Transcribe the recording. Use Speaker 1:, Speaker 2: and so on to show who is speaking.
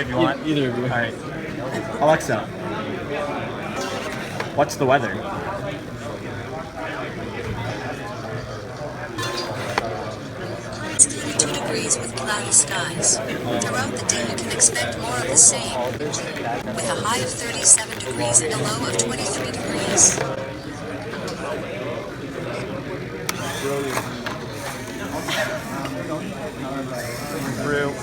Speaker 1: if you want.
Speaker 2: Either of you.
Speaker 1: All right. Alexa, what's the weather?
Speaker 3: It's 22 degrees with cloudy skies. Throughout the day, you can expect more of the same, with a high of 37 degrees and a low of 23 degrees.
Speaker 1: Brew.